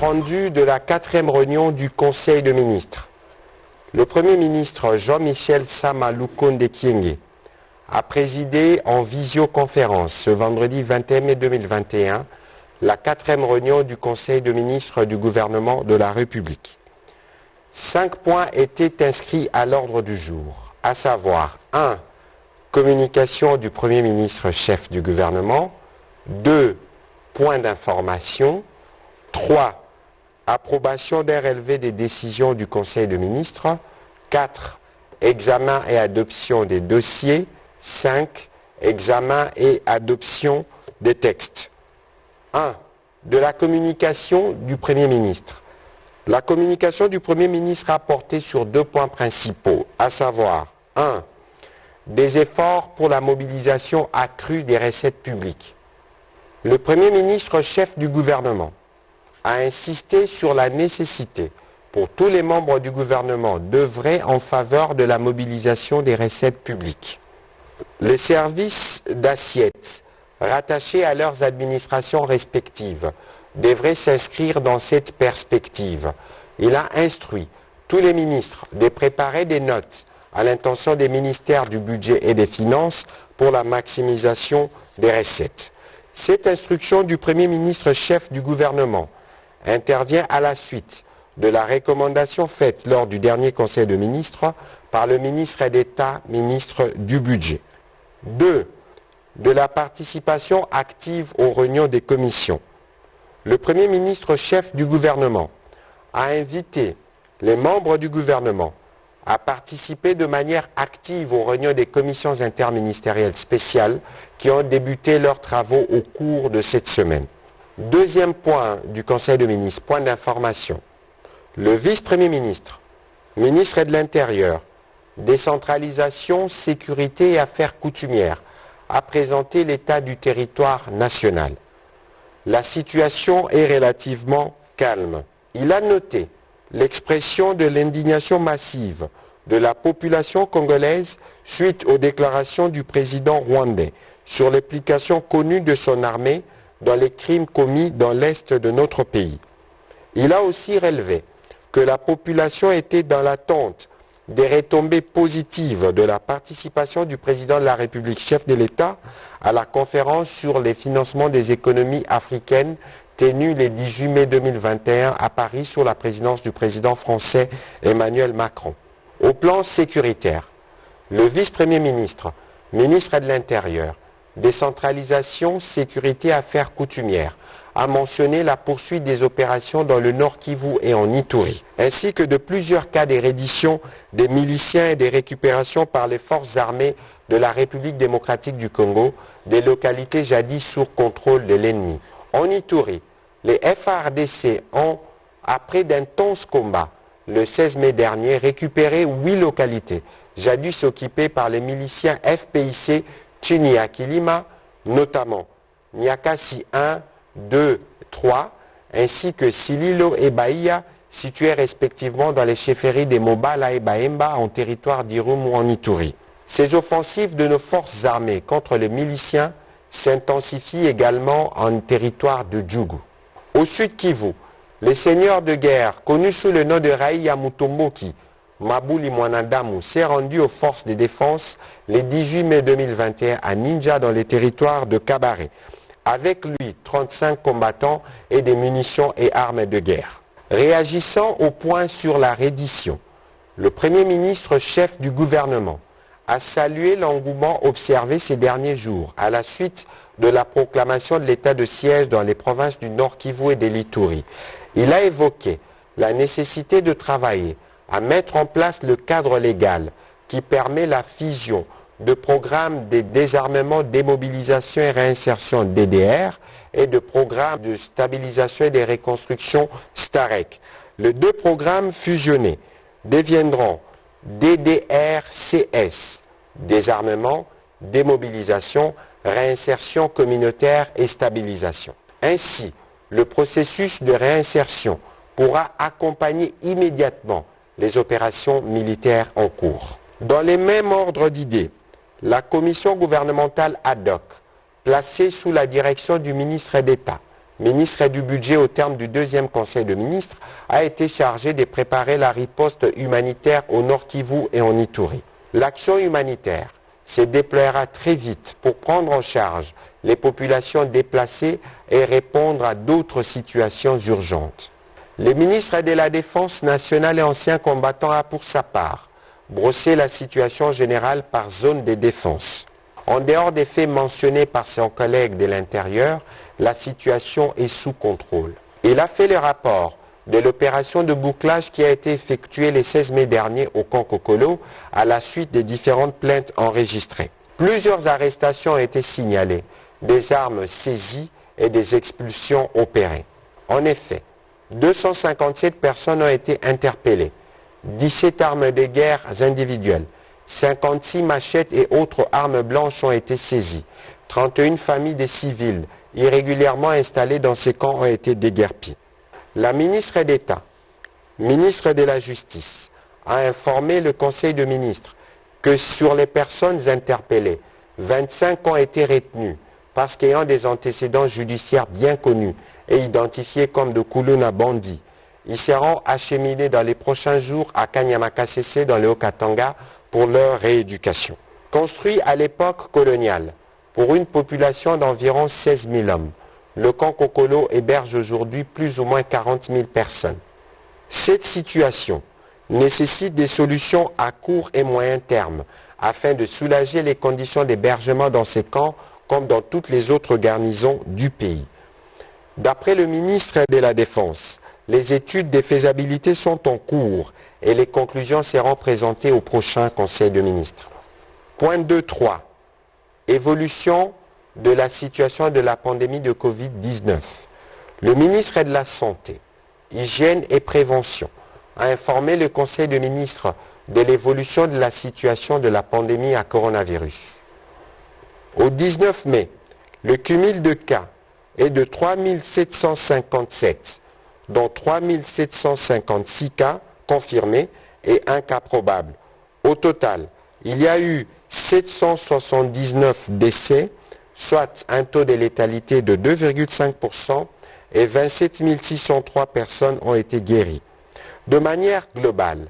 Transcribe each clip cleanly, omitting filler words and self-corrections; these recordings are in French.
rendu de la 4e réunion du Conseil de ministres. Le Premier ministre Jean-Michel Sama Lukonde Kyenge a présidé en visioconférence ce vendredi 21 mai 2021 la 4e réunion du Conseil de ministres du gouvernement de la République. 5 points étaient inscrits à l'ordre du jour, à savoir 1. Communication du Premier ministre chef du gouvernement. 2. Points d'information. 3. Approbation d'un relevé des décisions du Conseil de ministres. 4. Examen et adoption des dossiers. 5. Examen et adoption des textes. 1. De la communication du Premier ministre. La communication du Premier ministre a porté sur 2 points principaux, à savoir 1. Des efforts pour la mobilisation accrue des recettes publiques. Le Premier ministre chef du gouvernement a insisté sur la nécessité pour tous les membres du gouvernement d'œuvrer en faveur de la mobilisation des recettes publiques. Les services d'assiette rattachés à leurs administrations respectives devraient s'inscrire dans cette perspective. Il a instruit tous les ministres de préparer des notes à l'intention des ministères du budget et des finances pour la maximisation des recettes. Cette instruction du Premier ministre chef du gouvernement intervient à la suite de la recommandation faite lors du dernier Conseil de ministres par le ministre d'État, ministre du Budget. 2. De la participation active aux réunions des commissions. Le Premier ministre chef du gouvernement a invité les membres du gouvernement à participer de manière active aux réunions des commissions interministérielles spéciales qui ont débuté leurs travaux au cours de cette semaine. 2e point du Conseil de ministres, point d'information. Le vice-premier ministre, ministre de l'Intérieur, décentralisation, sécurité et affaires coutumières, a présenté l'état du territoire national. La situation est relativement calme. Il a noté l'expression de l'indignation massive de la population congolaise suite aux déclarations du président rwandais sur l'implication connue de son armée dans les crimes commis dans l'est de notre pays. Il a aussi relevé que la population était dans l'attente des retombées positives de la participation du président de la République, chef de l'État, à la conférence sur les financements des économies africaines tenue le 18 mai 2021 à Paris sous la présidence du président français Emmanuel Macron. Au plan sécuritaire, le vice-premier ministre, ministre de l'Intérieur, décentralisation, sécurité, affaires coutumières, a mentionné la poursuite des opérations dans le Nord Kivu et en Ituri, ainsi que de plusieurs cas de reddition des miliciens et des récupérations par les forces armées de la République démocratique du Congo, des localités jadis sous contrôle de l'ennemi. En Ituri, les FARDC ont, après d'intenses combats, le 16 mai dernier, récupéré 8 localités, jadis occupées par les miliciens FPIC Chiniakilima, notamment Niakasi 1, 2, 3, ainsi que Sililo et Bahia, situés respectivement dans les chefferies des Mobala et Baemba en territoire d'Irum ou en Ituri. Ces offensives de nos forces armées contre les miliciens s'intensifient également en territoire de Djougou. Au sud Kivu, les seigneurs de guerre, connus sous le nom de Raïya Mutomboki, Mabuli Mwanadamu, s'est rendu aux forces de défense le 18 mai 2021 à Ninja dans les territoires de Kabaré. Avec lui, 35 combattants et des munitions et armes de guerre. Réagissant au point sur la reddition, le Premier ministre chef du gouvernement a salué l'engouement observé ces derniers jours à la suite de la proclamation de l'état de siège dans les provinces du Nord Kivu et de l'Ituri. Il a évoqué la nécessité de travailler à mettre en place le cadre légal qui permet la fusion de programmes de désarmement, démobilisation et réinsertion DDR et de programmes de stabilisation et de reconstruction STAREC. Les 2 programmes fusionnés deviendront DDR-CS, désarmement, démobilisation, réinsertion communautaire et stabilisation. Ainsi, le processus de réinsertion pourra accompagner immédiatement les opérations militaires en cours. Dans les mêmes ordres d'idées, la commission gouvernementale ad hoc, placée sous la direction du ministre d'État, ministre du Budget au terme du deuxième Conseil de ministres, a été chargé de préparer la riposte humanitaire au Nord Kivu et en Ituri. L'action humanitaire se déploiera très vite pour prendre en charge les populations déplacées et répondre à d'autres situations urgentes. Le ministre de la Défense nationale et ancien combattant a pour sa part brossé la situation générale par zone de défense. En dehors des faits mentionnés par son collègue de l'Intérieur, la situation est sous contrôle. Il a fait le rapport de l'opération de bouclage qui a été effectuée le 16 mai dernier au camp Kokolo à la suite des différentes plaintes enregistrées. Plusieurs arrestations ont été signalées, des armes saisies et des expulsions opérées. En effet, 257 personnes ont été interpellées, 17 armes de guerre individuelles, 56 machettes et autres armes blanches ont été saisies. 31 familles de civils irrégulièrement installées dans ces camps ont été déguerpies. La ministre d'État, ministre de la Justice, a informé le Conseil de ministres que sur les personnes interpellées, 25 ont été retenues parce qu'ayant des antécédents judiciaires bien connus et identifiés comme de Kuluna bandits. Ils seront acheminés dans les prochains jours à Kanyamakasese dans le Haut-Katanga pour leur rééducation. Construit à l'époque coloniale pour une population d'environ 16 000 hommes, le camp Kokolo héberge aujourd'hui plus ou moins 40 000 personnes. Cette situation nécessite des solutions à court et moyen terme afin de soulager les conditions d'hébergement dans ces camps comme dans toutes les autres garnisons du pays. D'après le ministre de la Défense, les études de faisabilité sont en cours et les conclusions seront présentées au prochain Conseil de ministres. Point 2.3. Évolution de la situation de la pandémie de Covid-19. Le ministre de la Santé, Hygiène et Prévention a informé le Conseil de ministres de l'évolution de la situation de la pandémie à coronavirus. Au 19 mai, le cumul de cas est de 3 757, dont 3 756 cas confirmés et un cas probable. Au total, il y a eu 779 décès, soit un taux de létalité de 2,5% et 27 603 personnes ont été guéries. De manière globale,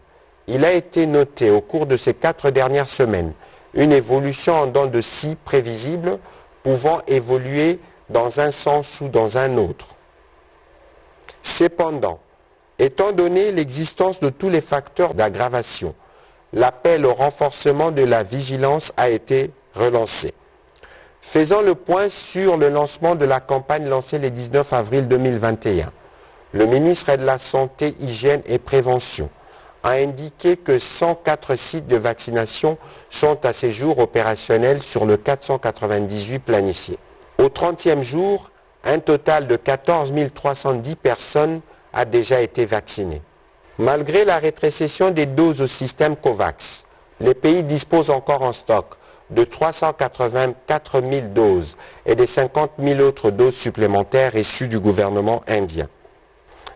il a été noté au cours de ces 4 dernières semaines une évolution en dents de scie prévisible pouvant évoluer dans un sens ou dans un autre. Cependant, étant donné l'existence de tous les facteurs d'aggravation, l'appel au renforcement de la vigilance a été relancé. Faisant le point sur le lancement de la campagne lancée le 19 avril 2021, le ministre de la Santé, Hygiène et Prévention a indiqué que 104 sites de vaccination sont à ce jour opérationnels sur le 498 planifiés. Au 30e jour, un total de 14 310 personnes a déjà été vacciné. Malgré la rétrécession des doses au système COVAX, les pays disposent encore en stock de 384 000 doses et de 50 000 autres doses supplémentaires issues du gouvernement indien.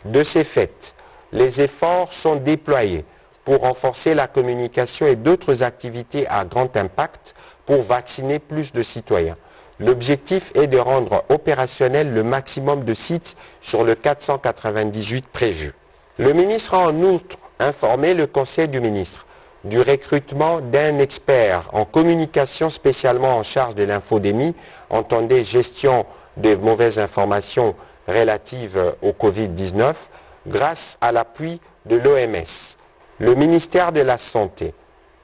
De ces faits, les efforts sont déployés pour renforcer la communication et d'autres activités à grand impact pour vacciner plus de citoyens. L'objectif est de rendre opérationnel le maximum de sites sur le 498 prévus. Le ministre a en outre informé le Conseil du ministre du recrutement d'un expert en communication spécialement en charge de l'infodémie, entendez gestion des mauvaises informations relatives au Covid-19, grâce à l'appui de l'OMS. Le ministère de la Santé,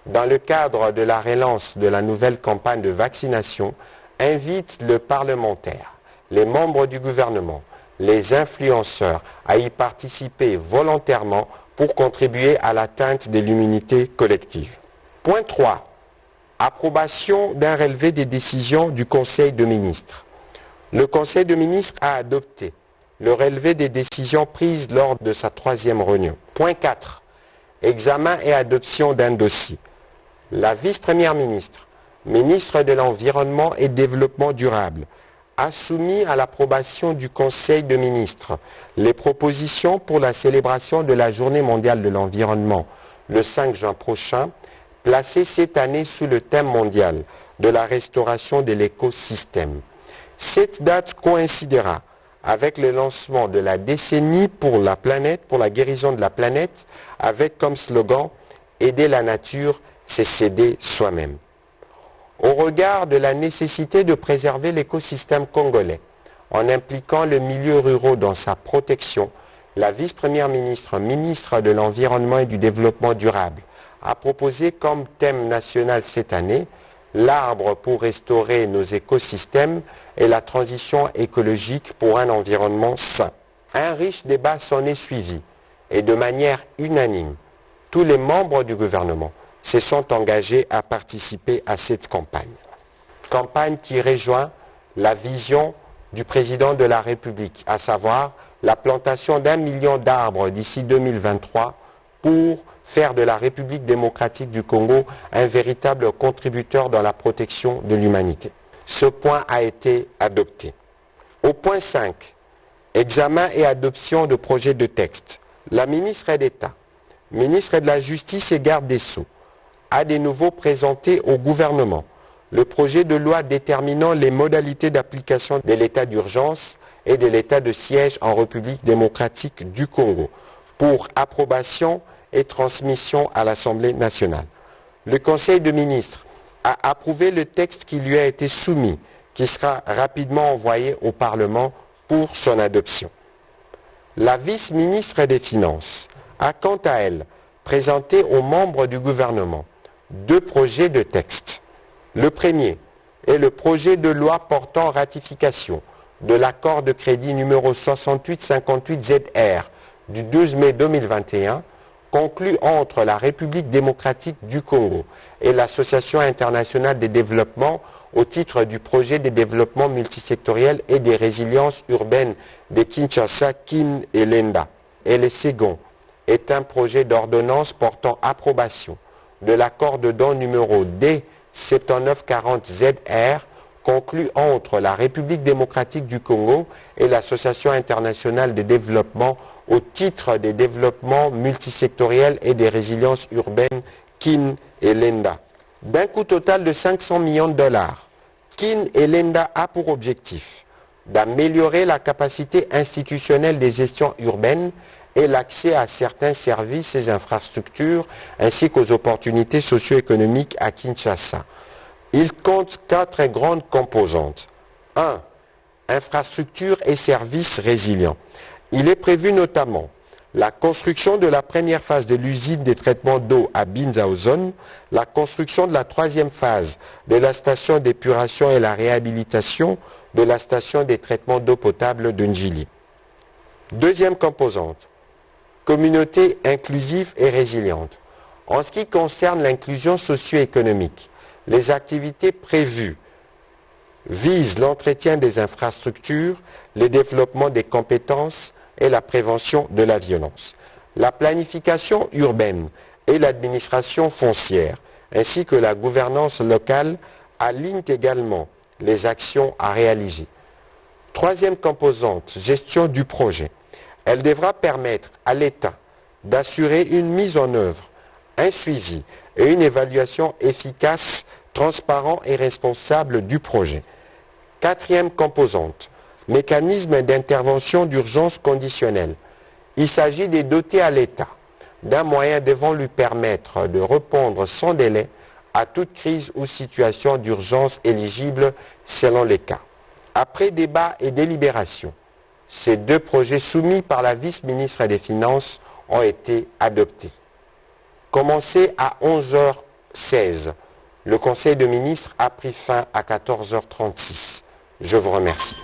dans le cadre de la relance de la nouvelle campagne de vaccination, invite le parlementaire, les membres du gouvernement, les influenceurs à y participer volontairement pour contribuer à l'atteinte de l'immunité collective. Point 3. Approbation d'un relevé des décisions du Conseil de ministres. Le Conseil de ministres a adopté le relevé des décisions prises lors de sa 3e réunion. Point 4. Examen et adoption d'un dossier. La vice-première ministre, ministre de l'Environnement et Développement durable, a soumis à l'approbation du Conseil de ministres les propositions pour la célébration de la Journée mondiale de l'environnement le 5 juin prochain, placée cette année sous le thème mondial de la restauration de l'écosystème. Cette date coïncidera avec le lancement de la décennie pour la planète, pour la guérison de la planète, avec comme slogan « Aider la nature, c'est s'aider soi-même ». Au regard de la nécessité de préserver l'écosystème congolais, en impliquant le milieu rural dans sa protection, la vice-première ministre, ministre de l'Environnement et du Développement durable, a proposé comme thème national cette année l'arbre pour restaurer nos écosystèmes et la transition écologique pour un environnement sain. Un riche débat s'en est suivi et de manière unanime, tous les membres du gouvernement se sont engagés à participer à cette campagne. Campagne qui rejoint la vision du président de la République, à savoir la plantation d'1 million d'arbres d'ici 2023 pour faire de la République démocratique du Congo un véritable contributeur dans la protection de l'humanité. Ce point a été adopté. Au point 5, examen et adoption de projets de texte. La ministre d'État, ministre de la Justice et garde des Sceaux, a de nouveau présenté au gouvernement le projet de loi déterminant les modalités d'application de l'état d'urgence et de l'état de siège en République démocratique du Congo pour approbation et transmission à l'Assemblée nationale. Le Conseil de ministres a approuvé le texte qui lui a été soumis, qui sera rapidement envoyé au Parlement pour son adoption. La vice-ministre des Finances a quant à elle présenté aux membres du gouvernement 2 projets de texte. Le premier est le projet de loi portant ratification de l'accord de crédit numéro 6858-ZR du 12 mai 2021 conclu entre la République démocratique du Congo et l'Association internationale de développement au titre du projet de développement multisectoriel et des résiliences urbaines de Kinshasa, Kin et Lenda. Et le second est un projet d'ordonnance portant approbation de l'accord de don numéro D7940-ZR conclu entre la République démocratique du Congo et l'Association internationale de développement au titre des développements multisectoriels et des résiliences urbaines Kin et Lenda. D'un coût total de 500 millions de dollars, Kin et Lenda a pour objectif d'améliorer la capacité institutionnelle des gestions urbaines et l'accès à certains services et infrastructures ainsi qu'aux opportunités socio-économiques à Kinshasa. Il compte 4 grandes composantes. 1. Infrastructures et services résilients. Il est prévu notamment la construction de la première phase de l'usine de traitement d'eau à Binzaozone, la construction de la 3e phase de la station d'épuration et la réhabilitation de la station de traitement d'eau potable de Njili. Deuxième composante, communauté inclusive et résiliente. En ce qui concerne l'inclusion socio-économique, les activités prévues visent l'entretien des infrastructures, le développement des compétences et la prévention de la violence. La planification urbaine et l'administration foncière, ainsi que la gouvernance locale, alignent également les actions à réaliser. Troisième composante, gestion du projet. Elle devra permettre à l'État d'assurer une mise en œuvre, un suivi et une évaluation efficace, transparent et responsable du projet. Quatrième composante, mécanisme d'intervention d'urgence conditionnelle. Il s'agit de doter à l'État d'un moyen devant lui permettre de répondre sans délai à toute crise ou situation d'urgence éligible selon les cas. Après débat et délibération, ces 2 projets soumis par la vice-ministre des Finances ont été adoptés. Commencé à 11h16, le Conseil de ministres a pris fin à 14h36. Je vous remercie.